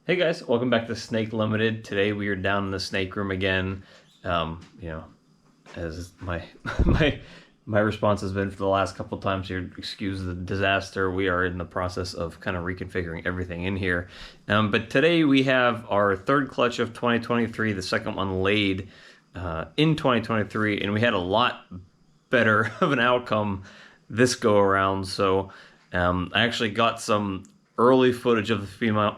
Hey guys, welcome back to Snake Limited. Today we are down in the snake room again. You know, as my my response has been for the last couple times here, excuse the disaster. We are in the process of kind of reconfiguring everything in here. But today we have our third clutch of 2023, the second one laid in 2023, and we had a lot better of an outcome this go around. So I actually got some early footage of the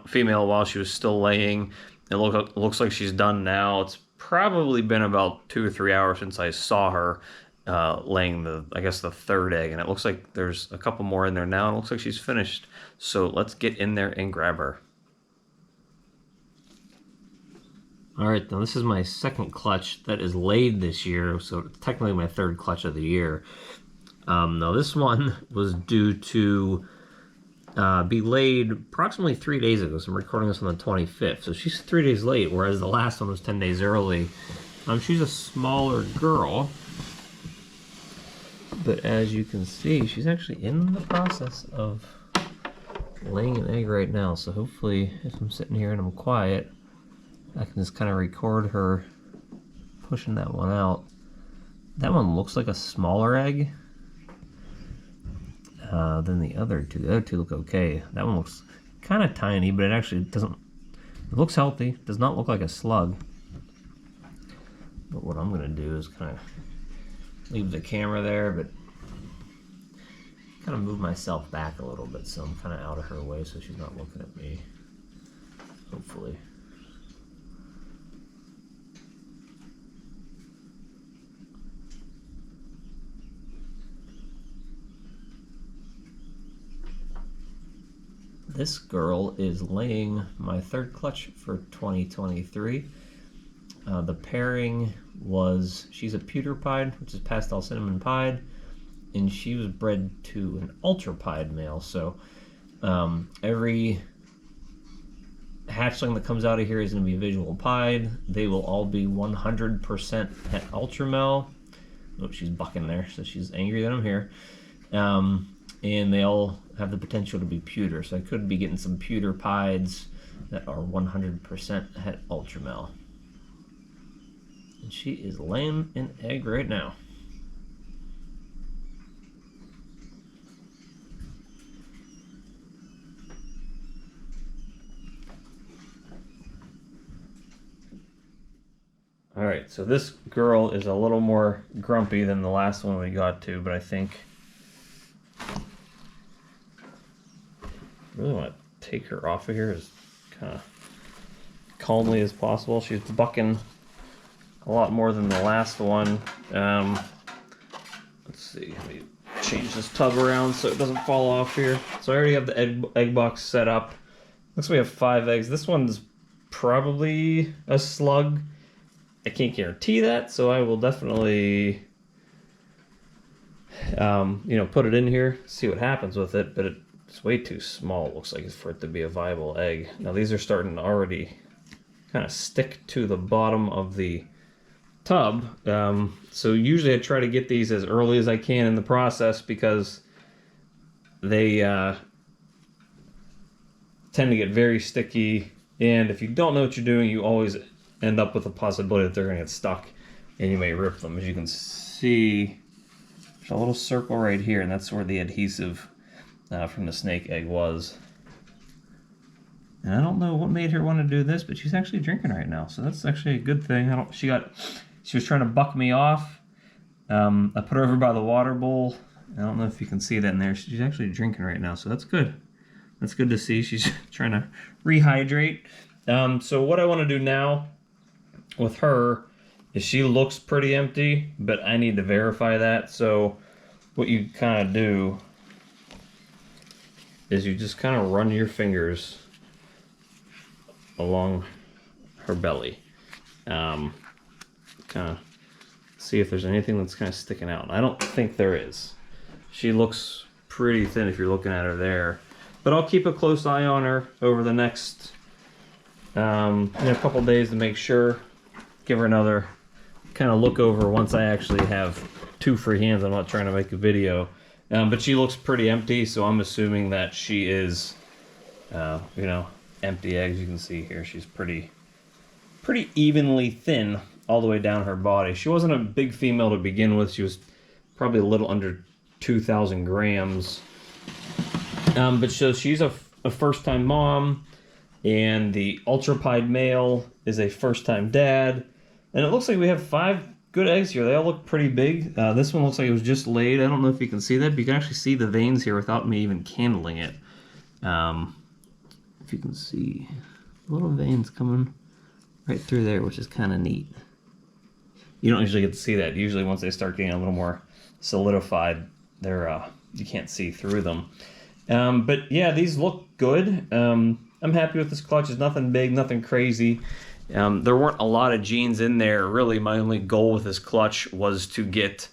female while she was still laying. It looks like she's done now. It's probably been about 2 or 3 hours since I saw her laying I guess the third egg, and it looks like there's a couple more in there now, and it looks like she's finished. So let's get in there and grab her. All right, now this is my second clutch that is laid this year, so it's technically my third clutch of the year. Now this one was due to be laid approximately 3 days ago, so I'm recording this on the 25th, so she's 3 days late, whereas the last one was 10 days early. She's a smaller girl, but as you can see, she's actually in the process of laying an egg right now, so hopefully if I'm sitting here and I'm quiet, I can just kind of record her pushing that one out. That one looks like a smaller egg than the other two. The other two look okay. That one looks kind of tiny, but it actually doesn't. It looks healthy. Does not look like a slug. But what I'm gonna do is kind of leave the camera there, but kind of move myself back a little bit so I'm kind of out of her way, so she's not looking at me. Hopefully. This girl is laying my third clutch for 2023. The pairing was, she's a pewter pied, which is pastel cinnamon pied, and she was bred to an ultrapied male. So every hatchling that comes out of here is going to be visual pied. They will all be 100% het ultra male. Oh, she's bucking there, so she's angry that I'm here. And they all have the potential to be pewter, so I could be getting some pewter pieds that are 100% het ultra male. And she is laying an egg right now. All right, so this girl is a little more grumpy than the last one we got to, but I think I really want to take her off of here as kind of calmly as possible. She's bucking a lot more than the last one. Let's see, let me change this tub around so it doesn't fall off here. So I already have the egg box set up. Looks like we have 5 eggs. This one's probably a slug. I can't guarantee that, so I will definitely put it in here, see what happens with it, but it's way too small, it looks like, for it to be a viable egg. Now these are starting to already kind of stick to the bottom of the tub. So usually I try to get these as early as I can in the process because they tend to get very sticky, and if you don't know what you're doing, you always end up with the possibility that they're going to get stuck and you may rip them. As you can see, there's a little circle right here, and that's where the adhesive from the snake egg was. And I don't know what made her want to do this, but she's actually drinking right now, so that's actually a good thing. She was trying to buck me off. I put her over by the water bowl. I don't know if you can see that in there. She's actually drinking right now, so that's good. That's good to see. She's trying to rehydrate. So what I want to do now with her is, she looks pretty empty, but I need to verify that. So what you kind of do is you just kind of run your fingers along her belly. Kind of see if there's anything that's kind of sticking out. I don't think there is. She looks pretty thin if you're looking at her there. But I'll keep a close eye on her over the next a couple days to make sure. Give her another kind of look over once I actually have 2 free hands. I'm not trying to make a video. But she looks pretty empty, so I'm assuming that she is, empty eggs. You can see here she's pretty evenly thin all the way down her body. She wasn't a big female to begin with. She was probably a little under 2,000 grams. But so she's a first-time mom, and the Ultrapied male is a first-time dad. And it looks like we have 5 good eggs here. They all look pretty big. This one looks like it was just laid. I don't know if you can see that, but you can actually see the veins here without me even candling it. If you can see, little veins coming right through there, which is kind of neat. You don't usually get to see that. Usually once they start getting a little more solidified, they're you can't see through them. But yeah, these look good. I'm happy with this clutch. It's nothing big, nothing crazy. There weren't a lot of genes in there. Really, my only goal with this clutch was to get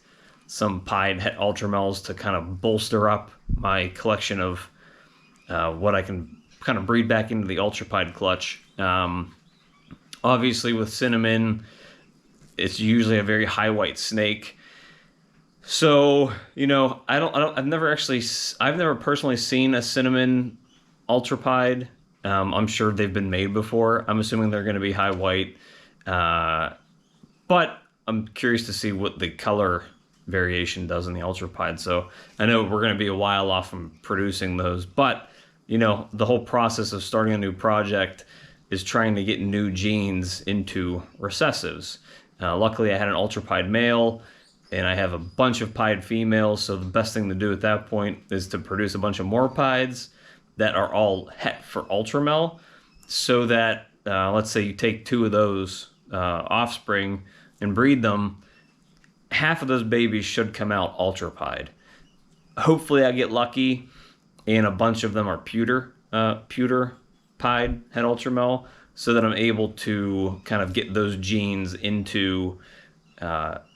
some pied het ultramels to kind of bolster up my collection of what I can kind of breed back into the Ultrapied clutch. Obviously, with cinnamon, it's usually a very high white snake. So, you know, I've never personally seen a cinnamon Ultrapied. I'm sure they've been made before. I'm assuming they're going to be high white. But I'm curious to see what the color variation does in the Ultrapied. So I know we're going to be a while off from producing those. But, you know, the whole process of starting a new project is trying to get new genes into recessives. Luckily, I had an Ultrapied male, and I have a bunch of pied females. So the best thing to do at that point is to produce a bunch of more pieds that are all het for Ultramel, so that, let's say you take 2 of those offspring and breed them, half of those babies should come out Ultrapied. Hopefully I get lucky, and a bunch of them are pewter pied het Ultramel, so that I'm able to kind of get those genes into,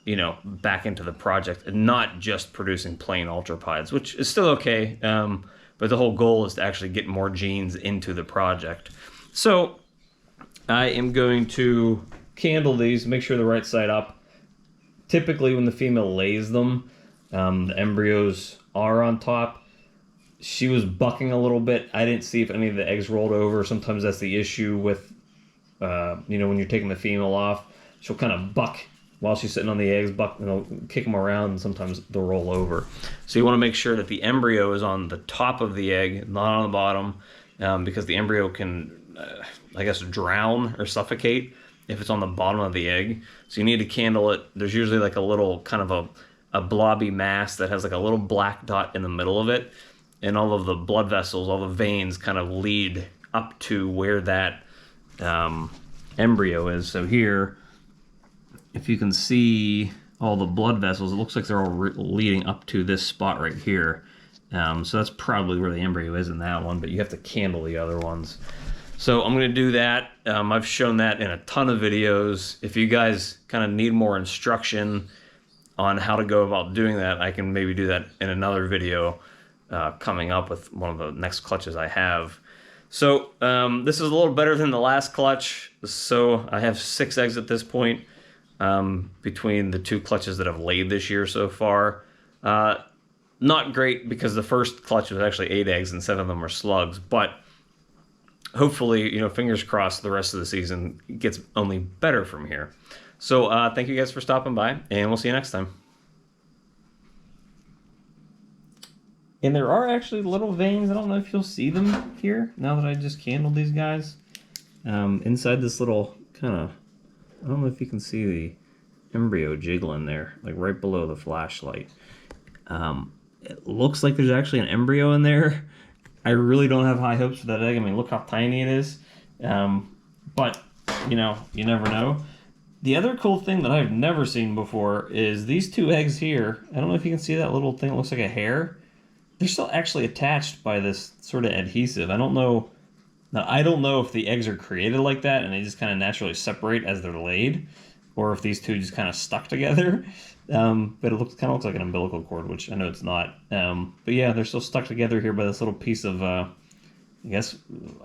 you know, back into the project, and not just producing plain Ultrapieds, which is still okay. But the whole goal is to actually get more genes into the project. So I am going to candle these, make sure they're right side up. Typically when the female lays them, the embryos are on top. She was bucking a little bit. I didn't see if any of the eggs rolled over. Sometimes that's the issue with, you know, when you're taking the female off. She'll kind of buck while she's sitting on the eggs, kick them around, and sometimes they'll roll over. So you want to make sure that the embryo is on the top of the egg, not on the bottom, because the embryo can, I guess, drown or suffocate if it's on the bottom of the egg. So you need to candle it. There's usually like a little kind of a blobby mass that has like a little black dot in the middle of it, and all of the blood vessels, all the veins kind of lead up to where that embryo is. So here, if you can see all the blood vessels, it looks like they're all leading up to this spot right here. So that's probably where the embryo is in that one, but you have to candle the other ones. So I'm going to do that. I've shown that in a ton of videos. If you guys kind of need more instruction on how to go about doing that, I can maybe do that in another video coming up with one of the next clutches I have. So this is a little better than the last clutch. So I have 6 eggs at this point. Between the 2 clutches that I've laid this year so far. Not great, because the first clutch was actually 8 eggs and 7 of them were slugs, but hopefully, you know, fingers crossed, the rest of the season gets only better from here. So thank you guys for stopping by, and we'll see you next time. And there are actually little veins. I don't know if you'll see them here now that I just candled these guys. Inside this little kind of, I don't know if you can see the embryo jiggling there, like right below the flashlight. It looks like there's actually an embryo in there. I really don't have high hopes for that egg. I mean, look how tiny it is. But, you know, you never know. The other cool thing that I've never seen before is these 2 eggs here. I don't know if you can see that little thing that looks like a hair. They're still actually attached by this sort of adhesive. I don't know if the eggs are created like that and they just kind of naturally separate as they're laid, or if these 2 just kind of stuck together. But it kind of looks like an umbilical cord, which I know it's not. But yeah, they're still stuck together here by this little piece of, I guess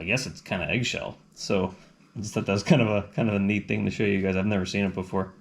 it's kind of eggshell. So I just thought that was kind of a neat thing to show you guys. I've never seen it before.